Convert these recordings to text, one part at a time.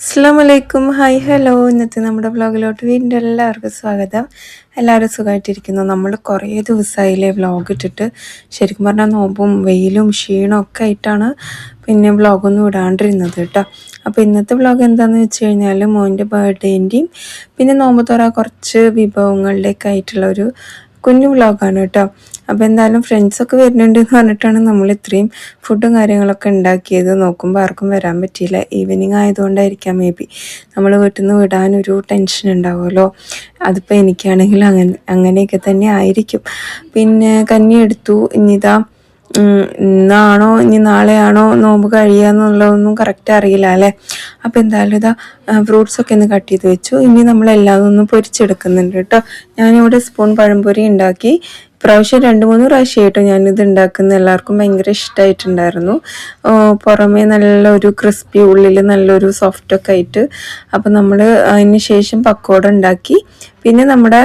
അസ്സലാമലൈക്കും, hi hello. ഇന്നത്തെ നമ്മുടെ വ്ളോഗിലോട്ട് വീണ്ടും എല്ലാവർക്കും സ്വാഗതം. എല്ലാവരും സുഖമായിട്ടിരിക്കുന്നു. നമ്മൾ കുറേ ദിവസമായില്ലേ വ്ളോഗ് ഇട്ടിട്ട്. ശരിക്കും പറഞ്ഞാൽ നോമ്പും വെയിലും ക്ഷീണവും ഒക്കെ ആയിട്ടാണ് പിന്നെ വ്ളോഗൊന്നും ഇടാണ്ടിരുന്നത് കേട്ടോ. അപ്പോൾ ഇന്നത്തെ വ്ളോഗ് എന്താണെന്ന് വെച്ച് കഴിഞ്ഞാൽ മോൻ്റെ ബർത്ത്ഡേൻ്റെയും പിന്നെ നോമ്പ് തുറ കുറച്ച് വിഭവങ്ങളുടെയൊക്കെ ആയിട്ടുള്ള ഒരു കുഞ്ഞു വ്ളോഗാണ് കേട്ടോ. അപ്പോൾ എന്തായാലും ഫ്രണ്ട്സൊക്കെ വരുന്നുണ്ട് എന്ന് പറഞ്ഞിട്ടാണ് നമ്മൾ ഇത്രയും ഫുഡും കാര്യങ്ങളൊക്കെ ഉണ്ടാക്കിയത്. നോക്കുമ്പോൾ ആർക്കും വരാൻ പറ്റിയില്ല. ഈവനിങ് ആയതുകൊണ്ടായിരിക്കാം മേ ബി. നമ്മൾ വീട്ടിൽ നിന്ന് വിടാനൊരു ടെൻഷൻ ഉണ്ടാവുമല്ലോ. അതിപ്പോൾ എനിക്കാണെങ്കിൽ അങ്ങനെയൊക്കെ തന്നെ ആയിരിക്കും. പിന്നെ കഞ്ഞി എടുത്തു. ഇനിയിതാ ഇന്നാണോ ഇനി നാളെയാണോ നോമ്പ് കഴിയുക എന്നുള്ളതൊന്നും കറക്റ്റ് അറിയില്ല അല്ലേ. അപ്പോൾ എന്തായാലും ഇതാ ഫ്രൂട്ട്സൊക്കെ ഒന്ന് കട്ട് ചെയ്ത് വെച്ചു. ഇനി നമ്മളെല്ലാം ഒന്ന് പൊരിച്ചെടുക്കുന്നുണ്ട് കേട്ടോ. ഞാനിവിടെ സ്പൂൺ പഴംപൊരി ഉണ്ടാക്കി. പ്രാവശ്യം 2-3 പ്രാവശ്യമായിട്ടോ ഞാനിത് ഉണ്ടാക്കുന്ന. എല്ലാവർക്കും ഭയങ്കര ഇഷ്ടമായിട്ടുണ്ടായിരുന്നു. പുറമേ നല്ലൊരു ക്രിസ്പി, ഉള്ളിൽ നല്ലൊരു സോഫ്റ്റൊക്കെ ആയിട്ട്. അപ്പോൾ നമ്മൾ അതിന് ശേഷം പക്കോട ഉണ്ടാക്കി. പിന്നെ നമ്മുടെ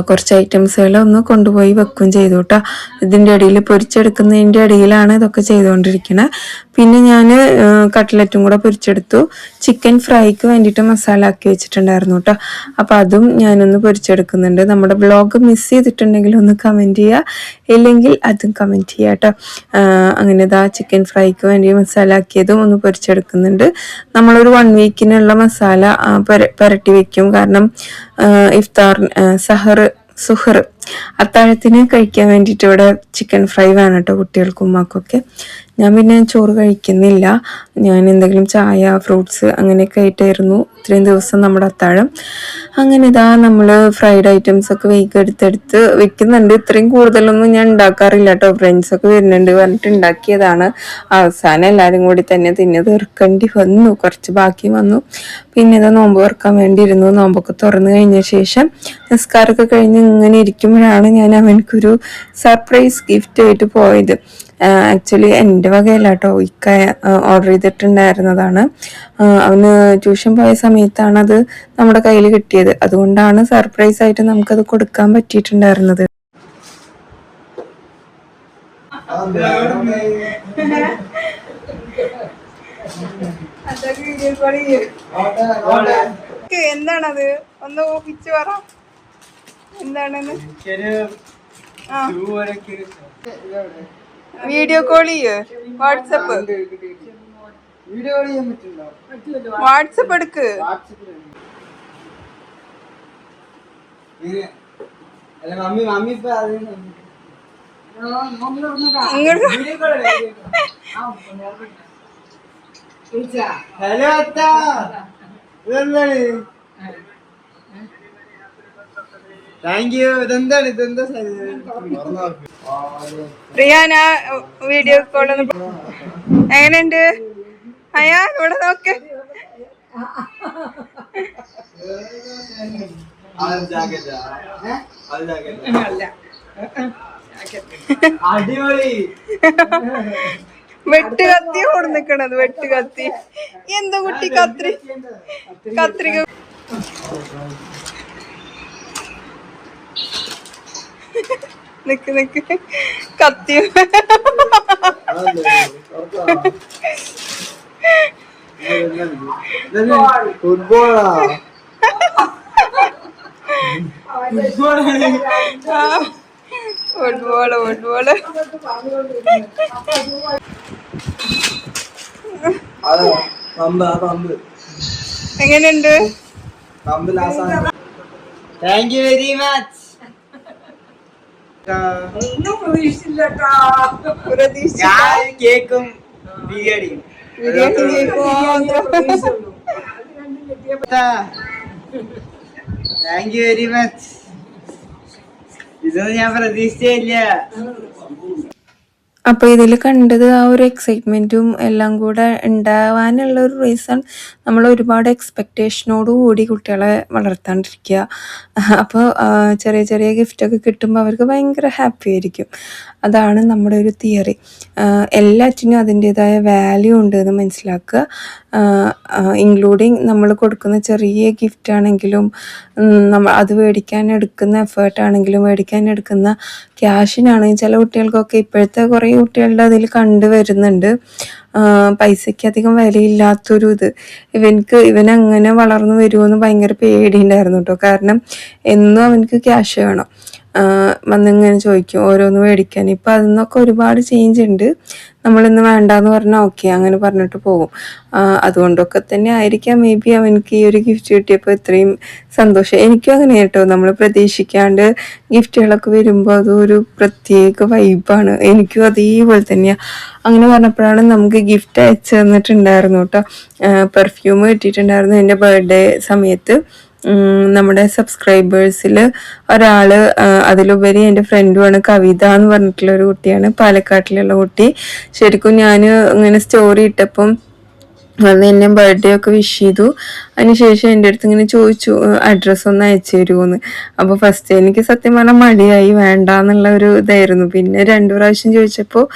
കുറച്ച് ഐറ്റംസുകൾ ഒന്ന് കൊണ്ടുപോയി വെക്കുകയും ചെയ്തു കേട്ടോ. ഇതിൻ്റെ ഇടയിൽ പൊരിച്ചെടുക്കുന്നതിൻ്റെ ഇടയിലാണ് ഇതൊക്കെ ചെയ്തുകൊണ്ടിരിക്കുന്നത്. പിന്നെ ഞാൻ കട്ട്ലറ്റും കൂടെ പൊരിച്ചെടുത്തു. ചിക്കൻ ഫ്രൈക്ക് വേണ്ടിയിട്ട് മസാല ആക്കി വെച്ചിട്ടുണ്ടായിരുന്നു കേട്ടോ. അപ്പോൾ അതും ഞാനൊന്ന് പൊരിച്ചെടുക്കുന്നുണ്ട്. നമ്മുടെ വ്ളോഗ് മിസ് ചെയ്തിട്ടുണ്ടെങ്കിൽ ഒന്ന് കമൻറ്റ് ചെയ്യുക, ഇല്ലെങ്കിൽ അതും കമൻറ്റ് ചെയ്യുക കേട്ടോ. അങ്ങനെ ചിക്കൻ ഫ്രൈക്ക് വേണ്ടി മസാല ആക്കിയതും ഒന്ന് പൊരിച്ചെടുക്കുന്നുണ്ട്. നമ്മളൊരു 1 വീക്കിനുള്ള മസാല പുരട്ടി വെക്കും. കാരണം ഇഫ്താർ സുഹർ അത്താഴത്തിന് കഴിക്കാൻ വേണ്ടിയിട്ട് ഇവിടെ ചിക്കൻ ഫ്രൈ വേണം കേട്ടോ കുട്ടികൾക്കും ഉമ്മാക്കൊക്കെ. ഞാൻ പിന്നെ ചോറ് കഴിക്കുന്നില്ല. ഞാൻ എന്തെങ്കിലും ചായ, ഫ്രൂട്ട്സ് അങ്ങനെയൊക്കെ ആയിട്ടായിരുന്നു ഇത്രയും ദിവസം നമ്മുടെ അത്താഴം. അങ്ങനെ നമ്മൾ ഫ്രൈഡ് ഐറ്റംസൊക്കെ എടുത്തെടുത്ത് വെക്കുന്നുണ്ട്. ഇത്രയും കൂടുതലൊന്നും ഞാൻ ഉണ്ടാക്കാറില്ല കേട്ടോ. ഫ്രണ്ട്സൊക്കെ വരുന്നുണ്ട് പറഞ്ഞിട്ട് ഉണ്ടാക്കിയതാണ്. അവസാനം എല്ലാവരും കൂടി തന്നെ തിന്ന് തീർക്കേണ്ടി വന്നു. കുറച്ച് ബാക്കി വന്നു. പിന്നെ നോമ്പ് തുറക്കാൻ വേണ്ടിയിരുന്നു. നോമ്പൊക്കെ തുറന്നു കഴിഞ്ഞ ശേഷം നിസ്കാരമൊക്കെ കഴിഞ്ഞ് ഇങ്ങനെ ഇരിക്കുമ്പോഴാണ് ഞാൻ അവനക്കൊരു സർപ്രൈസ് ഗിഫ്റ്റ് ആയിട്ട് പോയത്. ആക്ച്വലി എൻ്റെ വകയല്ല കേട്ടോ, ഇക്ക ഓർഡർ ചെയ്തിട്ടുണ്ടായിരുന്നതാണ്. അവന് ട്യൂഷൻ പോയ സമയത്താണ് അത് നമ്മുടെ കയ്യിൽ കിട്ടിയത്. അതുകൊണ്ടാണ് സർപ്രൈസ് ആയിട്ട് നമുക്കത് കൊടുക്കാൻ പറ്റിയിട്ടുണ്ടായിരുന്നത്. എന്താണത്? ഒന്ന് ഊഹിച്ചു പറ. എന്താണെന്ന്? വീഡിയോ കോൾ ചെയ്യ്. വാട്സപ്പ് എടുക്ക്. ഹലോ അത്ത, ഇതെന്താണ്? Thank you. ഇതെന്താണ്? ഇതെന്താ റിയാന വീഡിയോ കോൾ എങ്ങനെയുണ്ട്? അയ്യാ ഇവിടെ നോക്ക്. അടിപൊളി. വെട്ട് കത്തി കൊടുന്നിക്കണത്. വെട്ട് കത്തി. എന്താ കുട്ടി കത്രിക നിക്ക് കത്തി. ഫുട്ബോളാ? ഫുട്ബോള് എങ്ങനെയുണ്ട്? Thank you very much. കേക്കും ബിരിയാണിയും. Thank you very much. ഇതൊന്നും ഞാൻ പ്രതീക്ഷിച്ചില്ല. അപ്പോൾ ഇതിൽ കണ്ടത് ആ ഒരു എക്സൈറ്റ്മെൻറ്റും എല്ലാം കൂടെ ഉണ്ടാവാനുള്ള ഒരു റീസൺ നമ്മൾ ഒരുപാട് എക്സ്പെക്റ്റേഷനോടുകൂടി കുട്ടികളെ വളർത്താണ്ടിരിക്കുക. അപ്പോൾ ചെറിയ ചെറിയ ഗിഫ്റ്റൊക്കെ കിട്ടുമ്പോൾ അവർക്ക് ഭയങ്കര ഹാപ്പി ആയിരിക്കും. അതാണ് നമ്മുടെ ഒരു തിയറി. എല്ലാറ്റിനും അതിൻ്റേതായ വാല്യൂ ഉണ്ട് എന്ന് മനസ്സിലാക്കുക. ഇൻക്ലൂഡിങ് നമ്മൾ കൊടുക്കുന്ന ചെറിയ ഗിഫ്റ്റ് ആണെങ്കിലും നമ്മൾ അത് മേടിക്കാൻ എടുക്കുന്ന എഫേർട്ടാണെങ്കിലും മേടിക്കാൻ എടുക്കുന്ന ക്യാഷിനാണെങ്കിൽ ചില കുട്ടികൾക്കൊക്കെ ഇപ്പോഴത്തെ കുറേ കുട്ടികളുടെ അതിൽ കണ്ടുവരുന്നുണ്ട് പൈസയ്ക്ക് അധികം വിലയില്ലാത്തൊരു ഇത്. ഇവനങ്ങനെ വളർന്നു വരുമോയെന്ന് ഭയങ്കര പേടിയുണ്ടായിരുന്നു കേട്ടോ. കാരണം എന്നും അവനക്ക് ക്യാഷ് വേണം. വന്നിങ്ങനെ ചോദിക്കും ഓരോന്ന് മേടിക്കാൻ. ഇപ്പം അതിൽ നിന്നൊക്കെ ഒരുപാട് ചേഞ്ച് ഉണ്ട്. നമ്മളിന്ന് വേണ്ടാന്ന് പറഞ്ഞാൽ ഓക്കെ അങ്ങനെ പറഞ്ഞിട്ട് പോകും. അതുകൊണ്ടൊക്കെ തന്നെ ആയിരിക്കാം മേ ബി അവനക്ക് ഈ ഒരു ഗിഫ്റ്റ് കിട്ടിയപ്പോൾ ഇത്രയും സന്തോഷം. എനിക്കും അങ്ങനെ കേട്ടോ. നമ്മൾ പ്രതീക്ഷിക്കാണ്ട് ഗിഫ്റ്റുകളൊക്കെ വരുമ്പോൾ അതൊരു പ്രത്യേക വൈബാണ്. എനിക്കും അതേപോലെ തന്നെയാണ്. അങ്ങനെ പറഞ്ഞപ്പോഴാണ് നമുക്ക് ഗിഫ്റ്റ് അയച്ചു തന്നിട്ടുണ്ടായിരുന്നു കേട്ടോ. പെർഫ്യൂം കിട്ടിയിട്ടുണ്ടായിരുന്നു എൻ്റെ ബർത്ത്ഡേ സമയത്ത്. നമ്മുടെ സബ്സ്ക്രൈബേഴ്സിൽ ഒരാൾ, അതിലുപരി എൻ്റെ ഫ്രണ്ടുമാണ്, കവിത എന്ന് പറഞ്ഞിട്ടുള്ള ഒരു കുട്ടിയാണ്, പാലക്കാട്ടിലുള്ള കുട്ടി. ശരിക്കും ഞാൻ ഇങ്ങനെ സ്റ്റോറി ഇട്ടപ്പം അന്ന് എന്നെ ബർത്ത്ഡേ ഒക്കെ വിഷ് ചെയ്തു. അതിനുശേഷം എൻ്റെ അടുത്ത് ഇങ്ങനെ ചോദിച്ചു അഡ്രസ്സ് ഒന്ന് അയച്ചു തരുമോന്ന്. അപ്പോൾ ഫസ്റ്റ് എനിക്ക് സത്യം പറഞ്ഞാൽ മടിയായി, വേണ്ടാന്നുള്ള ഒരു ഇതായിരുന്നു. പിന്നെ 2 പ്രാവശ്യം ചോദിച്ചപ്പോൾ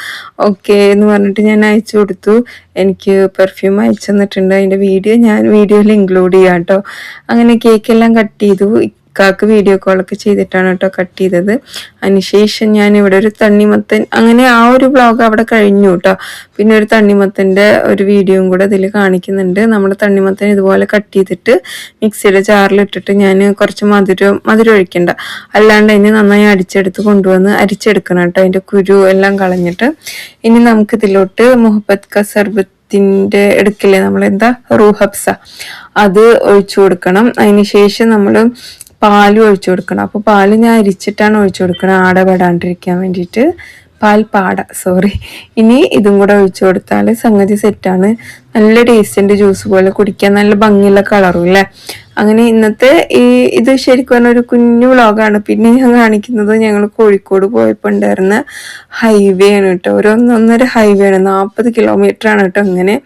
ഓക്കെ എന്ന് പറഞ്ഞിട്ട് ഞാൻ അയച്ചു കൊടുത്തു. എനിക്ക് പെർഫ്യൂം അയച്ചു തന്നിട്ടുണ്ട്. അതിൻ്റെ ഞാൻ വീഡിയോയിൽ ഇൻക്ലൂഡ് ചെയ്യാം കേട്ടോ. അങ്ങനെ കേക്കെല്ലാം കട്ട് ചെയ്തു. ഇക്കാക്ക് വീഡിയോ കോളൊക്കെ ചെയ്തിട്ടാണ് കേട്ടോ കട്ട് ചെയ്തത്. അതിനുശേഷം ഞാൻ ഇവിടെ ഒരു തണ്ണിമത്തൻ, അങ്ങനെ ആ ഒരു വ്ളോഗ് അവിടെ കഴിഞ്ഞു കേട്ടോ. പിന്നെ ഒരു തണ്ണിമത്തൻ്റെ ഒരു വീഡിയോയും കൂടെ ഇതിൽ കാണിക്കുന്നുണ്ട്. നമ്മൾ തണ്ണിമത്തൻ ഇതുപോലെ കട്ട് ചെയ്തിട്ട് മിക്സിയുടെ ജാറിലിട്ടിട്ട് ഞാൻ കുറച്ച് മധുരം ഒഴിക്കണ്ട, അല്ലാണ്ട് അതിന് നന്നായി അടിച്ചെടുത്ത് അരിച്ചെടുക്കണം കേട്ടോ, അതിൻ്റെ കുരു എല്ലാം കളഞ്ഞിട്ട്. ഇനി നമുക്കിതിലോട്ട് മുഹബത്ത് ക സർബത്തിൻ്റെ എടുക്കില്ലേ നമ്മളെന്താ റൂഹബ്സ, അത് ഒഴിച്ചു കൊടുക്കണം. അതിനുശേഷം നമ്മൾ പാലും ഒഴിച്ചു കൊടുക്കണം. അപ്പോൾ പാല് ഞാൻ അരിച്ചിട്ടാണ് ഒഴിച്ചു കൊടുക്കണം, ആട പെടാണ്ടിരിക്കാൻ വേണ്ടിയിട്ട്. സോറി. ഇനി ഇതും കൂടെ ഒഴിച്ചു കൊടുത്താൽ സംഗതി സെറ്റാണ്. നല്ല ടേസ്റ്റിൻ്റെ ജ്യൂസ് പോലെ കുടിക്കാൻ, നല്ല ഭംഗിയുള്ള കളറും അല്ലേ. അങ്ങനെ ഇന്നത്തെ ഇത് ശരിക്കും പറഞ്ഞ ഒരു കുഞ്ഞു വ്ളോഗാണ്. പിന്നെ ഞാൻ കാണിക്കുന്നത് ഞങ്ങൾ കോഴിക്കോട് പോയപ്പോൾ ഉണ്ടായിരുന്ന ഹൈവേ ആണ് കേട്ടോ. ഒരു 1.5 ഹൈവേ ആണ്, 40 കിലോമീറ്റർ ആണ് കേട്ടോ അങ്ങനെ.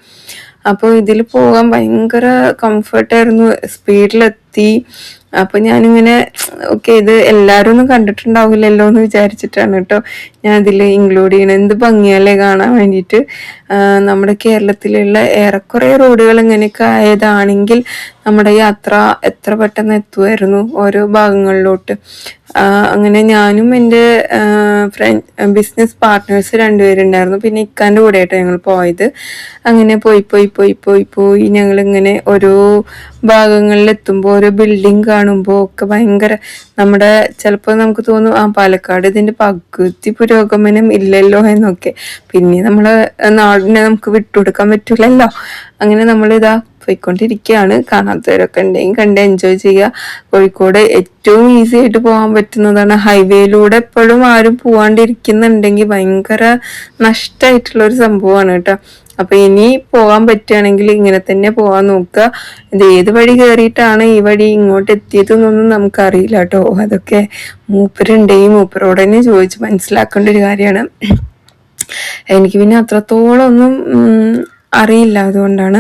അപ്പോൾ ഇതിൽ പോകാൻ ഭയങ്കര കംഫർട്ടായിരുന്നു, സ്പീഡിലെത്തി. അപ്പോൾ ഞാനിങ്ങനെ ഓക്കെ ഇത് എല്ലാവരും ഒന്നും കണ്ടിട്ടുണ്ടാവില്ലല്ലോ എന്ന് വിചാരിച്ചിട്ടാണ് കേട്ടോ ഞാൻ ഇതിൽ ഇൻക്ലൂഡ് ചെയ്യണം. എന്ത് ഭംഗിയല്ലേ കാണാൻ വേണ്ടിയിട്ട്. നമ്മുടെ കേരളത്തിലുള്ള ഏറെക്കുറെ റോഡുകൾ ഇങ്ങനെയൊക്കെ ആയതാണെങ്കിൽ നമ്മുടെ യാത്ര എത്ര പെട്ടെന്ന് എത്തുമായിരുന്നു ഓരോ ഭാഗങ്ങളിലോട്ട്. അങ്ങനെ ഞാനും എൻ്റെ ബിസിനസ് പാർട്ട്നേഴ്സ് 2 പേരുണ്ടായിരുന്നു. പിന്നെ ഇക്കാൻ്റെ കൂടെ ആയിട്ടോ ഞങ്ങൾ പോയത്. അങ്ങനെ പോയി ഞങ്ങളിങ്ങനെ ഓരോ ഭാഗങ്ങളിലെത്തുമ്പോൾ ഓരോ ബിൽഡിങ് കാണുമ്പോൾ ഒക്കെ ഭയങ്കര നമ്മുടെ ചിലപ്പോൾ നമുക്ക് തോന്നും പാലക്കാട് ഇതിൻ്റെ പകുതി പുരോഗമനം ഇല്ലല്ലോ എന്നൊക്കെ. പിന്നെ നമ്മളെ നാടിനെ നമുക്ക് വിട്ടുകൊടുക്കാൻ പറ്റില്ലല്ലോ. അങ്ങനെ നമ്മളിതാ പോയിക്കൊണ്ടിരിക്കുകയാണ്. കാണാത്തവരൊക്കെ ഉണ്ടെങ്കിൽ കണ്ട് എൻജോയ് ചെയ്യുക. കോഴിക്കോട് ഏറ്റവും ഈസി ആയിട്ട് പോകാൻ പറ്റുന്നതാണ്. ഹൈവേയിലൂടെ എപ്പോഴും ആരും പോവാണ്ടിരിക്കുന്നുണ്ടെങ്കിൽ ഭയങ്കര നഷ്ടമായിട്ടുള്ളൊരു സംഭവമാണ് കേട്ടോ. അപ്പൊ ഇനി പോകാൻ പറ്റുകയാണെങ്കിൽ ഇങ്ങനെ തന്നെ പോകാൻ നോക്കുക. ഇത് ഏത് വഴി കയറിയിട്ടാണ് ഈ വഴി ഇങ്ങോട്ട് എത്തിയതെന്നൊന്നും നമുക്കറിയില്ല കേട്ടോ. അതൊക്കെ മൂപ്പരുണ്ടെങ്കിൽ മൂപ്പരോട് തന്നെ ചോദിച്ച് മനസ്സിലാക്കേണ്ട ഒരു കാര്യമാണ്. എനിക്ക് പിന്നെ അത്രത്തോളം ഒന്നും അറിയില്ല, അതുകൊണ്ടാണ്.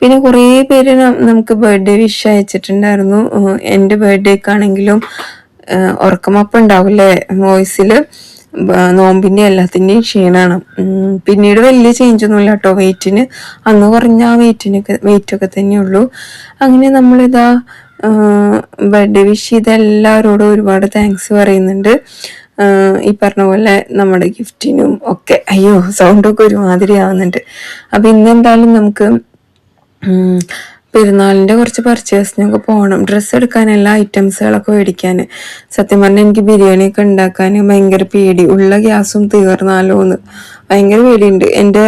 പിന്നെ കുറേ പേര് നമുക്ക് ബർത്ത്ഡേ വിഷ് അയച്ചിട്ടുണ്ടായിരുന്നു. എൻ്റെ ബർത്ത്ഡേക്കാണെങ്കിലും ഉറക്കമപ്പം ഉണ്ടാവില്ലേ വോയിസിൽ, നോമ്പിൻ്റെ എല്ലാത്തിൻ്റെയും ക്ഷീണമാണ്. പിന്നീട് വലിയ ചേഞ്ചൊന്നുമില്ല കേട്ടോ വെയിറ്റിന്. അന്ന് കുറഞ്ഞ ആ വെയിറ്റൊക്കെ തന്നെയുള്ളൂ. അങ്ങനെ നമ്മളിതാ ബർത്ത്ഡേ വിഷ് ചെയ്ത എല്ലാവരോടും ഒരുപാട് താങ്ക്സ് പറയുന്നുണ്ട്. ഈ പറഞ്ഞ പോലെ നമ്മുടെ ഗിഫ്റ്റിനും ഒക്കെ. അയ്യോ സൗണ്ടൊക്കെ ഒരുമാതിരി ആവുന്നുണ്ട്. അപ്പം ഇന്നെന്തായാലും നമുക്ക് പെരുന്നാളിൻ്റെ കുറച്ച് പർച്ചേസിനൊക്കെ പോകണം. ഡ്രസ്സ് എടുക്കാൻ, എല്ലാ ഐറ്റംസുകളൊക്കെ മേടിക്കാൻ. സത്യം പറഞ്ഞാൽ എനിക്ക് ബിരിയാണിയൊക്കെ ഉണ്ടാക്കാൻ ഭയങ്കര പേടി. ഉള്ള ഗ്യാസും തീർന്നാലോ എന്ന് ഭയങ്കര പേടിയുണ്ട്. എൻ്റെ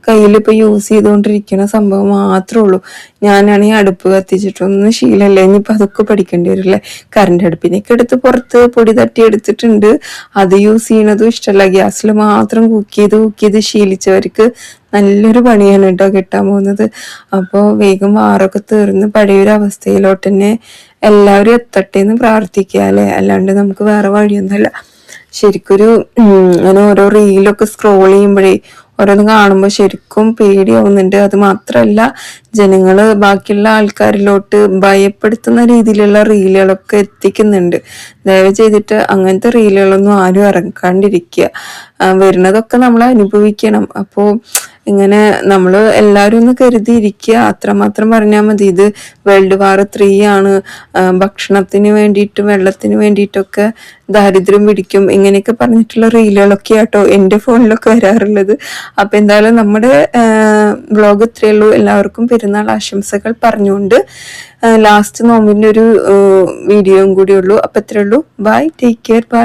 കയ്യിൽ ഇപ്പോൾ യൂസ് ചെയ്തുകൊണ്ടിരിക്കുന്ന സംഭവം മാത്രമേ ഉള്ളൂ. ഞാനാണെങ്കിൽ അടുപ്പ് കത്തിച്ചിട്ടൊന്നും ശീലമല്ല. ഇനിയിപ്പോൾ അതൊക്കെ പഠിക്കേണ്ടി വരില്ലേ. കറണ്ട് അടുപ്പിനൊക്കെ എടുത്ത് പുറത്ത് പൊടി തട്ടി എടുത്തിട്ടുണ്ട്. അത് യൂസ് ചെയ്യണതും ഇഷ്ടമല്ല. ഗ്യാസിൽ മാത്രം കുക്ക് ചെയ്ത് ശീലിച്ചവർക്ക് നല്ലൊരു പണിയാണ് കേട്ടോ കിട്ടാൻ പോകുന്നത്. അപ്പോൾ വേഗം വാറൊക്കെ തീർന്ന് പഴയൊരു അവസ്ഥയിലോട്ട് തന്നെ എല്ലാവരും എത്തട്ടെ എന്ന് പ്രാർത്ഥിക്കുക അല്ലേ. അല്ലാണ്ട് നമുക്ക് വേറെ വഴിയൊന്നുമില്ല. ശരിക്കൊരു അങ്ങനെ ഓരോ റീലൊക്കെ സ്ക്രോൾ ചെയ്യുമ്പോഴേ ഓരോന്ന് കാണുമ്പോൾ ശരിക്കും പേടിയാവുന്നുണ്ട്. അത് മാത്രമല്ല ജനങ്ങൾ ബാക്കിയുള്ള ആൾക്കാരിലോട്ട് ഭയപ്പെടുത്തുന്ന രീതിയിലുള്ള റീലുകളൊക്കെ എത്തിക്കുന്നുണ്ട്. ദയവ് ചെയ്തിട്ട് അങ്ങനത്തെ റീലുകളൊന്നും ആരും ഇറക്കാണ്ടിരിക്കുക. വരുന്നതൊക്കെ നമ്മൾ അനുഭവിക്കണം. അപ്പോൾ ഇങ്ങനെ നമ്മൾ എല്ലാവരും ഒന്ന് കരുതിയിരിക്കുക, അത്രമാത്രം പറഞ്ഞാൽ മതി. ഇത് വേൾഡ് വാർ 3 ആണ്, ഭക്ഷണത്തിന് വേണ്ടിയിട്ടും വെള്ളത്തിന് വേണ്ടിയിട്ടൊക്കെ ദാരിദ്ര്യം പിടിക്കും, ഇങ്ങനെയൊക്കെ പറഞ്ഞിട്ടുള്ള റീലുകളൊക്കെ ആട്ടോ എൻ്റെ ഫോണിലൊക്കെ വരാറുള്ളത്. അപ്പം എന്തായാലും നമ്മുടെ വ്ളോഗ് ഇത്രയേ ഉള്ളൂ. എല്ലാവർക്കും പെരുന്നാൾ ആശംസകൾ പറഞ്ഞുകൊണ്ട് ലാസ്റ്റ് നോമ്പിൻ്റെ ഒരു വീഡിയോയും കൂടി ഉള്ളൂ. അപ്പം ഇത്രയേ ഉള്ളൂ. Bye, take care, by.